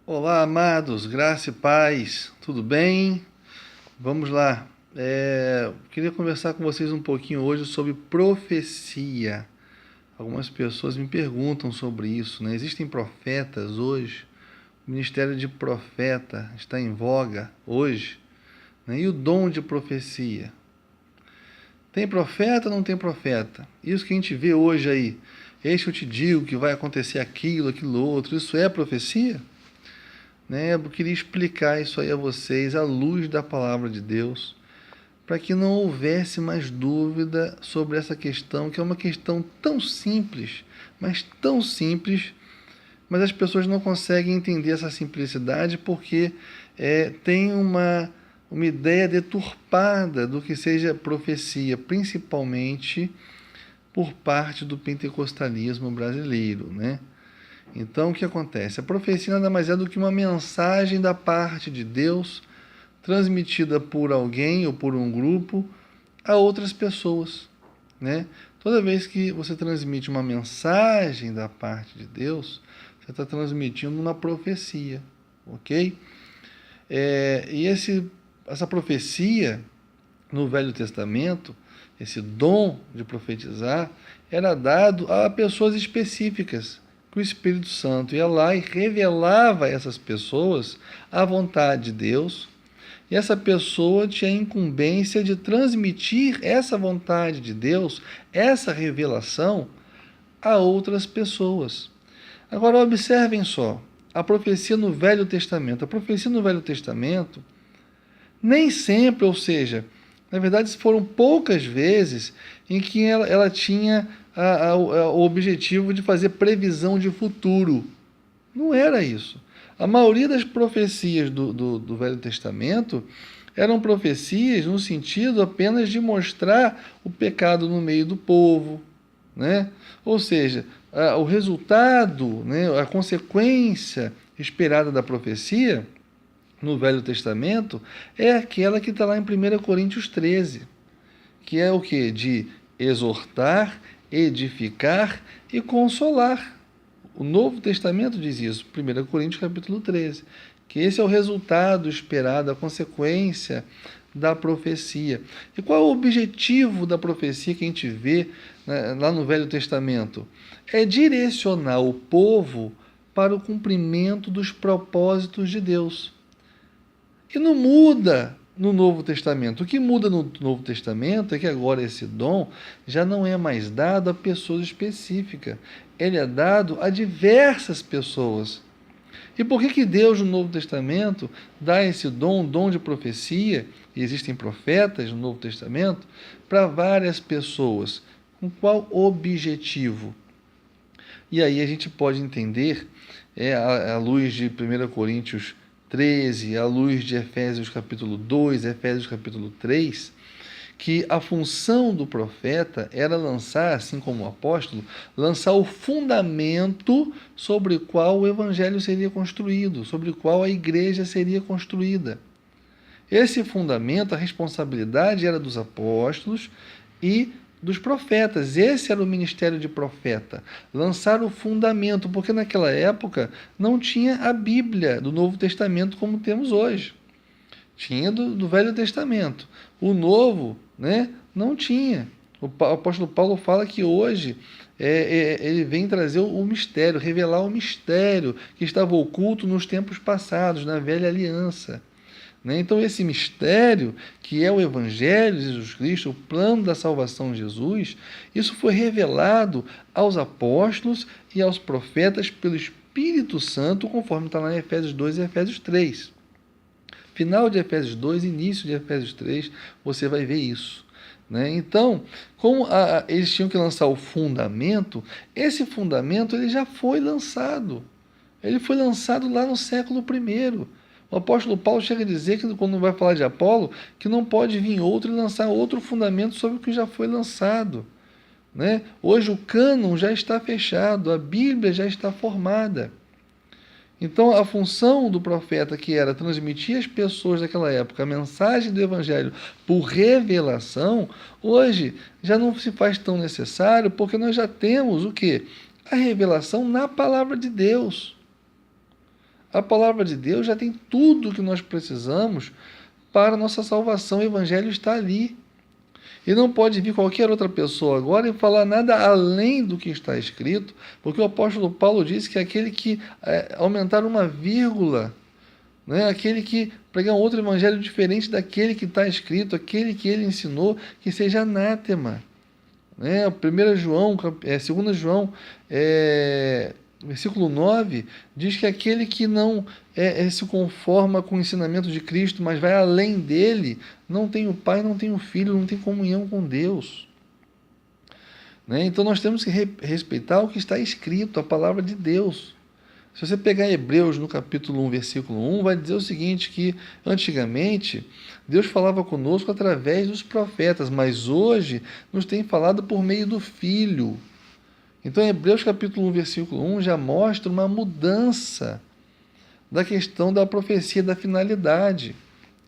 Olá, amados, graça e paz, tudo bem? Vamos lá. Queria conversar com vocês um pouquinho hoje sobre profecia. Algumas pessoas me perguntam sobre isso, né? Existem profetas hoje? O ministério de profeta está em voga hoje, né? E o dom de profecia? Tem profeta ou não tem profeta? Isso que a gente vê hoje aí, eis que eu te digo que vai acontecer aquilo, aquilo outro, isso é profecia? Né? Eu queria explicar isso aí a vocês à luz da palavra de Deus, para que não houvesse mais dúvida sobre essa questão, que é uma questão tão simples, mas tão simples, mas as pessoas não conseguem entender essa simplicidade porque tem uma ideia deturpada do que seja profecia, principalmente por parte do pentecostalismo brasileiro, né? Então, o que acontece? A profecia nada mais é do que uma mensagem da parte de Deus transmitida por alguém ou por um grupo a outras pessoas, né? Toda vez que você transmite uma mensagem da parte de Deus, você está transmitindo uma profecia, ok? Essa profecia no Velho Testamento, esse dom de profetizar, era dado a pessoas específicas, que o Espírito Santo ia lá e revelava a essas pessoas a vontade de Deus, e essa pessoa tinha a incumbência de transmitir essa vontade de Deus, essa revelação, a outras pessoas. Agora, observem só, a profecia no Velho Testamento. A profecia no Velho Testamento, nem sempre, ou seja, na verdade foram poucas vezes em que ela tinha o objetivo de fazer previsão de futuro. Não era isso. A maioria das profecias do Velho Testamento eram profecias no sentido apenas de mostrar o pecado no meio do povo, né? Ou seja, o resultado, né, a consequência esperada da profecia no Velho Testamento é aquela que está lá em 1 Coríntios 13, que é o que? De exortar, edificar e consolar. O Novo Testamento diz isso, 1 Coríntios 13, que esse é o resultado esperado, a consequência da profecia. E qual é o objetivo da profecia que a gente vê, né, lá no Velho Testamento? É direcionar o povo para o cumprimento dos propósitos de Deus. E não muda no Novo Testamento. O que muda no Novo Testamento é que agora esse dom já não é mais dado a pessoas específicas. Ele é dado a diversas pessoas. E por que Deus, no Novo Testamento, dá esse dom, dom de profecia, e existem profetas no Novo Testamento, para várias pessoas? Com qual objetivo? E aí a gente pode entender, à luz de 1 Coríntios 13, à luz de Efésios capítulo 2, Efésios capítulo 3, que a função do profeta era lançar, assim como o apóstolo, lançar o fundamento sobre o qual o evangelho seria construído, sobre o qual a igreja seria construída. Esse fundamento, a responsabilidade era dos apóstolos e dos profetas. Esse era o ministério de profeta, lançar o fundamento, porque naquela época não tinha a Bíblia do Novo Testamento como temos hoje. Tinha do Velho Testamento. O Novo, né, não tinha. O apóstolo Paulo fala que hoje ele vem trazer o mistério, revelar o mistério que estava oculto nos tempos passados, na velha aliança. Né? Então, esse mistério, que é o Evangelho de Jesus Cristo, o plano da salvação de Jesus, isso foi revelado aos apóstolos e aos profetas pelo Espírito Santo, conforme está lá em Efésios 2 e Efésios 3. Final de Efésios 2, início de Efésios 3, você vai ver isso. Né? Então, como eles tinham que lançar o fundamento, esse fundamento ele já foi lançado. Ele foi lançado lá no século I. O apóstolo Paulo chega a dizer, que quando vai falar de Apolo, que não pode vir outro e lançar outro fundamento sobre o que já foi lançado. Né? Hoje o cânon já está fechado, a Bíblia já está formada. Então, a função do profeta, que era transmitir às pessoas daquela época a mensagem do Evangelho por revelação, hoje já não se faz tão necessário, porque nós já temos o quê? A revelação na palavra de Deus. A palavra de Deus já tem tudo o que nós precisamos para a nossa salvação. O Evangelho está ali. E não pode vir qualquer outra pessoa agora e falar nada além do que está escrito, porque o apóstolo Paulo disse que aquele que aumentar uma vírgula, né, aquele que pregar um outro evangelho diferente daquele que está escrito, aquele que ele ensinou, que seja anátema. Né? 2 João, versículo 9, diz que aquele que não se conforma com o ensinamento de Cristo, mas vai além dele, não tem o Pai, não tem o Filho, não tem comunhão com Deus. Né? Então nós temos que respeitar o que está escrito, a palavra de Deus. Se você pegar Hebreus no capítulo 1, versículo 1, vai dizer o seguinte, que antigamente Deus falava conosco através dos profetas, mas hoje nos tem falado por meio do Filho. Então, Hebreus capítulo 1, versículo 1 já mostra uma mudança da questão da profecia, da finalidade.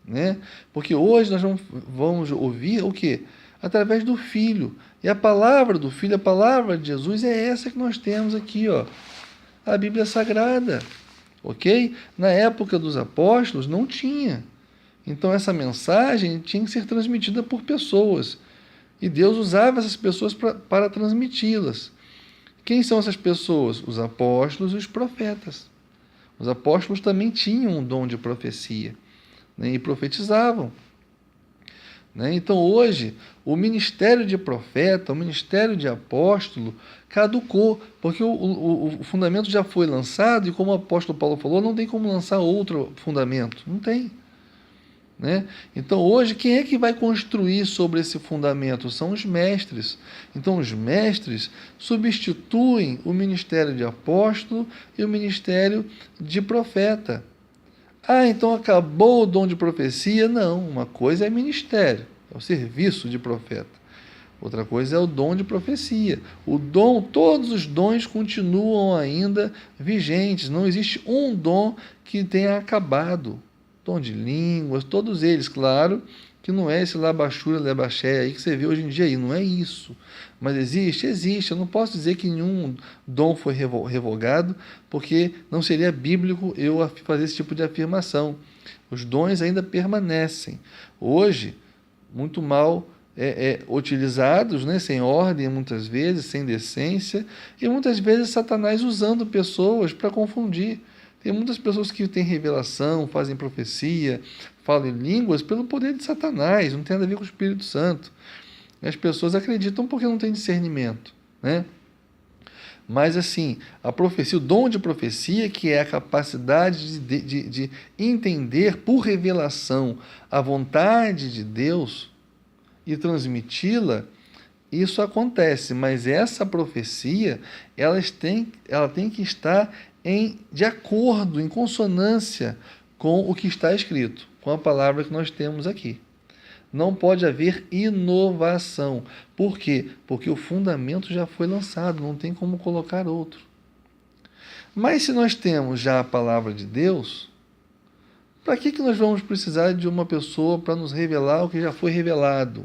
Né? Porque hoje nós vamos ouvir o quê? Através do Filho. E a palavra do Filho, a palavra de Jesus é essa que nós temos aqui, ó. A Bíblia Sagrada. Ok? Na época dos apóstolos não tinha. Então essa mensagem tinha que ser transmitida por pessoas. E Deus usava essas pessoas para transmiti-las. Quem são essas pessoas? Os apóstolos e os profetas. Os apóstolos também tinham um dom de profecia, né, e profetizavam. Né? Então hoje, o ministério de profeta, o ministério de apóstolo, caducou, porque o fundamento já foi lançado e, como o apóstolo Paulo falou, não tem como lançar outro fundamento. Não tem. Né? Então hoje quem é que vai construir sobre esse fundamento? São os mestres. Então os mestres substituem o ministério de apóstolo e o ministério de profeta. Ah, então acabou o dom de profecia? Não, uma coisa é ministério, é o serviço de profeta. Outra coisa é o dom de profecia. O dom, todos os dons continuam ainda vigentes. Não existe um dom que tenha acabado. Dom de línguas, todos eles, claro, que não é esse labachura, lebaché aí que você vê hoje em dia aí, não é isso. Mas existe. Eu não posso dizer que nenhum dom foi revogado, porque não seria bíblico eu fazer esse tipo de afirmação. Os dons ainda permanecem. Hoje, muito mal utilizados, né, sem ordem muitas vezes, sem decência, e muitas vezes Satanás usando pessoas para confundir. Tem muitas pessoas que têm revelação, fazem profecia, falam em línguas pelo poder de Satanás, não tem nada a ver com o Espírito Santo. As pessoas acreditam porque não têm discernimento. Né? Mas assim, a profecia, o dom de profecia, que é a capacidade de entender por revelação a vontade de Deus e transmiti-la, isso acontece, mas essa profecia ela tem que estar de acordo, em consonância com o que está escrito, com a palavra que nós temos aqui. Não pode haver inovação. Por quê? Porque o fundamento já foi lançado, não tem como colocar outro. Mas se nós temos já a palavra de Deus, para que nós vamos precisar de uma pessoa para nos revelar o que já foi revelado?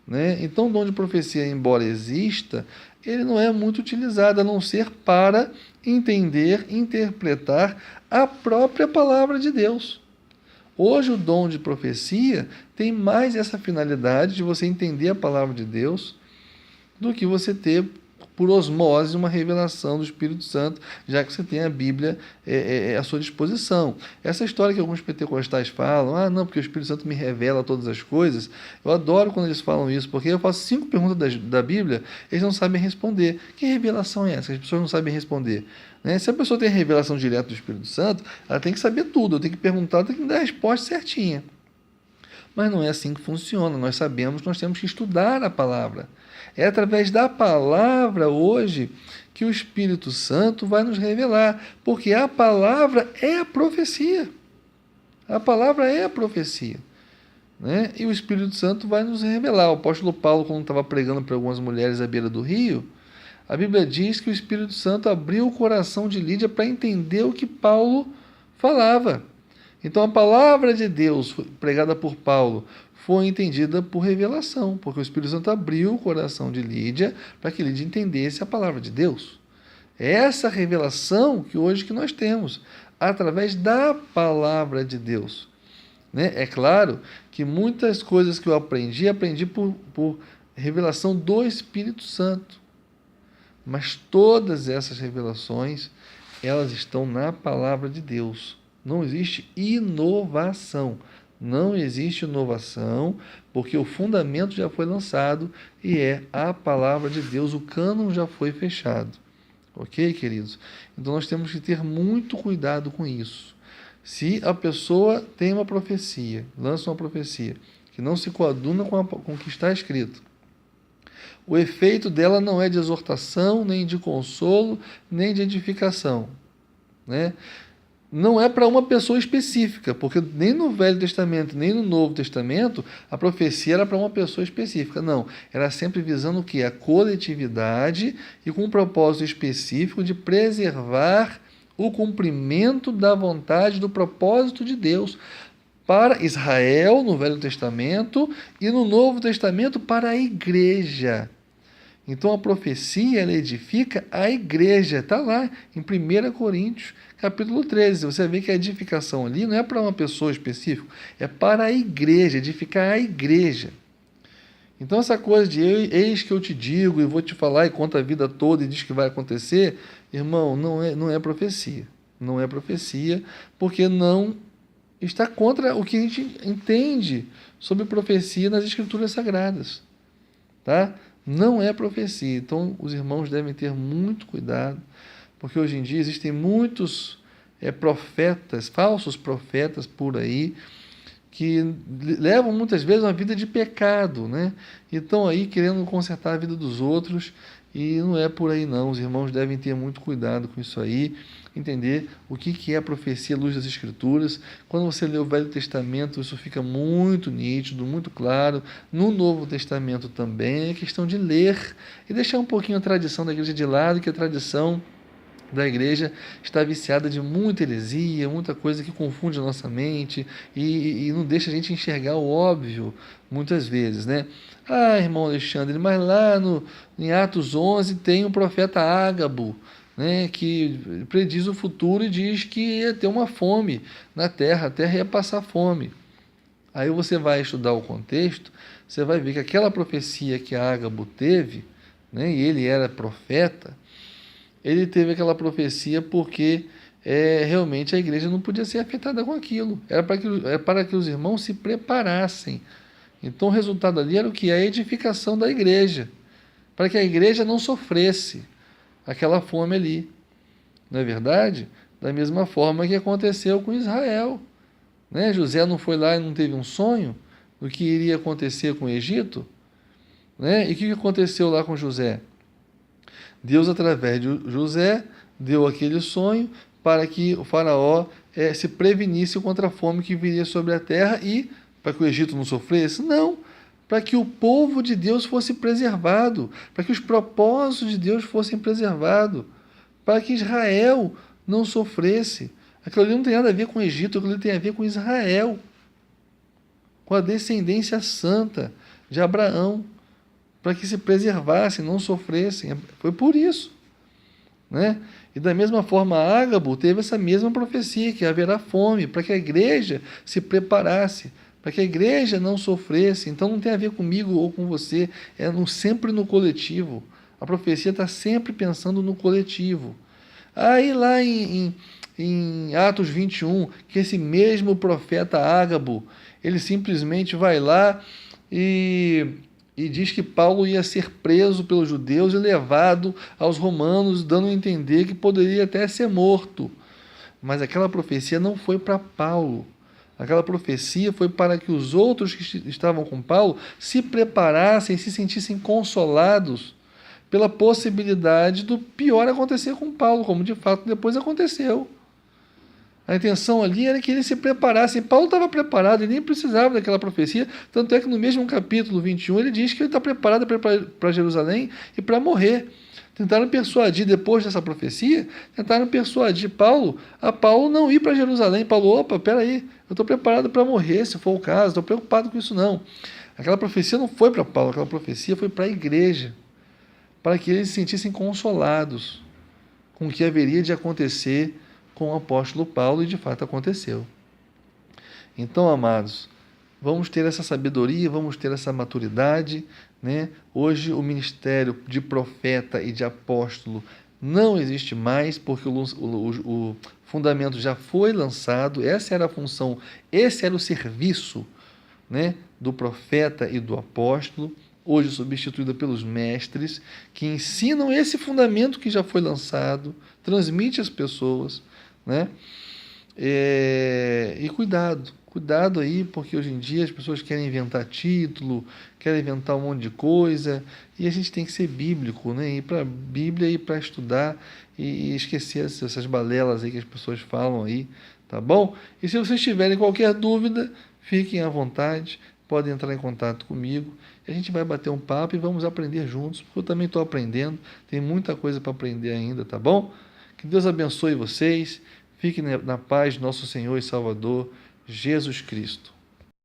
Né? Então, o dom de profecia, embora exista, ele não é muito utilizado, a não ser para entender, interpretar a própria palavra de Deus. Hoje o dom de profecia tem mais essa finalidade de você entender a palavra de Deus do que você ter, por osmose, uma revelação do Espírito Santo, já que você tem a Bíblia à sua disposição. Essa história que alguns pentecostais falam, não, porque o Espírito Santo me revela todas as coisas, eu adoro quando eles falam isso, porque eu faço 5 perguntas da Bíblia, eles não sabem responder. Que revelação é essa? As pessoas não sabem responder. Né? Se a pessoa tem a revelação direta do Espírito Santo, ela tem que saber tudo, eu tenho que perguntar, ela tem que dar a resposta certinha. Mas não é assim que funciona. Nós sabemos que nós temos que estudar a palavra. É através da palavra hoje que o Espírito Santo vai nos revelar, porque a palavra é a profecia. A palavra é a profecia. Né? E o Espírito Santo vai nos revelar. O apóstolo Paulo, quando estava pregando para algumas mulheres à beira do rio, a Bíblia diz que o Espírito Santo abriu o coração de Lídia para entender o que Paulo falava. Então a palavra de Deus pregada por Paulo foi entendida por revelação, porque o Espírito Santo abriu o coração de Lídia para que Lídia entendesse a palavra de Deus. É essa revelação que hoje que nós temos. através da palavra de Deus. Né? É claro que muitas coisas que eu aprendi por revelação do Espírito Santo. Mas todas essas revelações, elas estão na palavra de Deus. Não existe inovação. Não existe inovação, porque o fundamento já foi lançado e é a palavra de Deus. O cânon já foi fechado. Ok, queridos? Então nós temos que ter muito cuidado com isso. Se a pessoa tem uma profecia, lança uma profecia, que não se coaduna com o que está escrito, o efeito dela não é de exortação, nem de consolo, nem de edificação. Né? Não é para uma pessoa específica, porque nem no Velho Testamento, nem no Novo Testamento, a profecia era para uma pessoa específica. Não, era sempre visando o quê? A coletividade e com um propósito específico de preservar o cumprimento da vontade, do propósito de Deus para Israel no Velho Testamento e no Novo Testamento para a igreja. Então a profecia ela edifica a igreja. Está lá em 1 Coríntios, capítulo 13. Você vê que a edificação ali não é para uma pessoa específica, é para a igreja, edificar a igreja. Então essa coisa de eis que eu te digo e vou te falar e conta a vida toda e diz que vai acontecer, irmão, não é profecia. Não é profecia, porque não está contra o que a gente entende sobre profecia nas Escrituras Sagradas. Tá? Não é profecia. Então, os irmãos devem ter muito cuidado, porque hoje em dia existem muitos profetas, falsos profetas por aí, que levam muitas vezes uma vida de pecado, né? E estão aí querendo consertar a vida dos outros, e não é por aí não. Os irmãos devem ter muito cuidado com isso aí, entender o que é a profecia à luz das Escrituras. Quando você lê o Velho Testamento, isso fica muito nítido, muito claro. No Novo Testamento também é questão de ler e deixar um pouquinho a tradição da igreja de lado, que a tradição da igreja está viciada de muita heresia, muita coisa que confunde a nossa mente e não deixa a gente enxergar o óbvio muitas vezes, né? Ah, irmão Alexandre, mas lá em Atos 11 tem o profeta Ágabo, né, que prediz o futuro e diz que ia ter uma fome na terra, a terra ia passar fome. Aí você vai estudar o contexto, você vai ver que aquela profecia que Ágabo teve, né, e ele era profeta, ele teve aquela profecia porque realmente a igreja não podia ser afetada com aquilo. Era para que os irmãos se preparassem. Então o resultado ali era o que? A edificação da igreja, para que a igreja não sofresse aquela fome ali. Não é verdade? Da mesma forma que aconteceu com Israel. Né? José não foi lá e não teve um sonho do que iria acontecer com o Egito? Né? E o que aconteceu lá com José? Deus, através de José, deu aquele sonho para que o faraó se prevenisse contra a fome que viria sobre a terra e para que o Egito não sofresse? Não, para que o povo de Deus fosse preservado, para que os propósitos de Deus fossem preservados, para que Israel não sofresse. Aquilo ali não tem nada a ver com o Egito, aquilo ali tem a ver com Israel, com a descendência santa de Abraão, para que se preservassem, não sofressem. Foi por isso. Né? E da mesma forma, Ágabo teve essa mesma profecia, que haverá fome, para que a igreja se preparasse, para que a igreja não sofresse. Então não tem a ver comigo ou com você, sempre no coletivo. A profecia está sempre pensando no coletivo. Aí lá em Atos 21, que esse mesmo profeta Ágabo, ele simplesmente vai lá e diz que Paulo ia ser preso pelos judeus e levado aos romanos, dando a entender que poderia até ser morto. Mas aquela profecia não foi para Paulo. Aquela profecia foi para que os outros que estavam com Paulo se preparassem, se sentissem consolados pela possibilidade do pior acontecer com Paulo, como de fato depois aconteceu. A intenção ali era que eles se preparassem. Paulo estava preparado, ele nem precisava daquela profecia, tanto é que no mesmo capítulo 21 ele diz que ele está preparado para Jerusalém e para morrer. Tentaram persuadir, depois dessa profecia, tentaram persuadir Paulo a Paulo não ir para Jerusalém. Paulo, opa, peraí, eu estou preparado para morrer, se for o caso, estou preocupado com isso não. Aquela profecia não foi para Paulo, aquela profecia foi para a igreja, para que eles se sentissem consolados com o que haveria de acontecer com o apóstolo Paulo, e de fato aconteceu. Então, amados, vamos ter essa sabedoria, vamos ter essa maturidade, né? Hoje o ministério de profeta e de apóstolo não existe mais, porque o fundamento já foi lançado, essa era a função, esse era o serviço, né, do profeta e do apóstolo, hoje substituída pelos mestres, que ensinam esse fundamento que já foi lançado, transmite às pessoas, né? E cuidado aí, porque hoje em dia as pessoas querem inventar título, querem inventar um monte de coisa, e a gente tem que ser bíblico, né? Ir para a Bíblia e para estudar e esquecer essas balelas aí que as pessoas falam aí, tá bom? E se vocês tiverem qualquer dúvida, fiquem à vontade, podem entrar em contato comigo, a gente vai bater um papo e vamos aprender juntos, porque eu também estou aprendendo, tem muita coisa para aprender ainda, tá bom? Que Deus abençoe vocês. Fique na paz de nosso Senhor e Salvador, Jesus Cristo.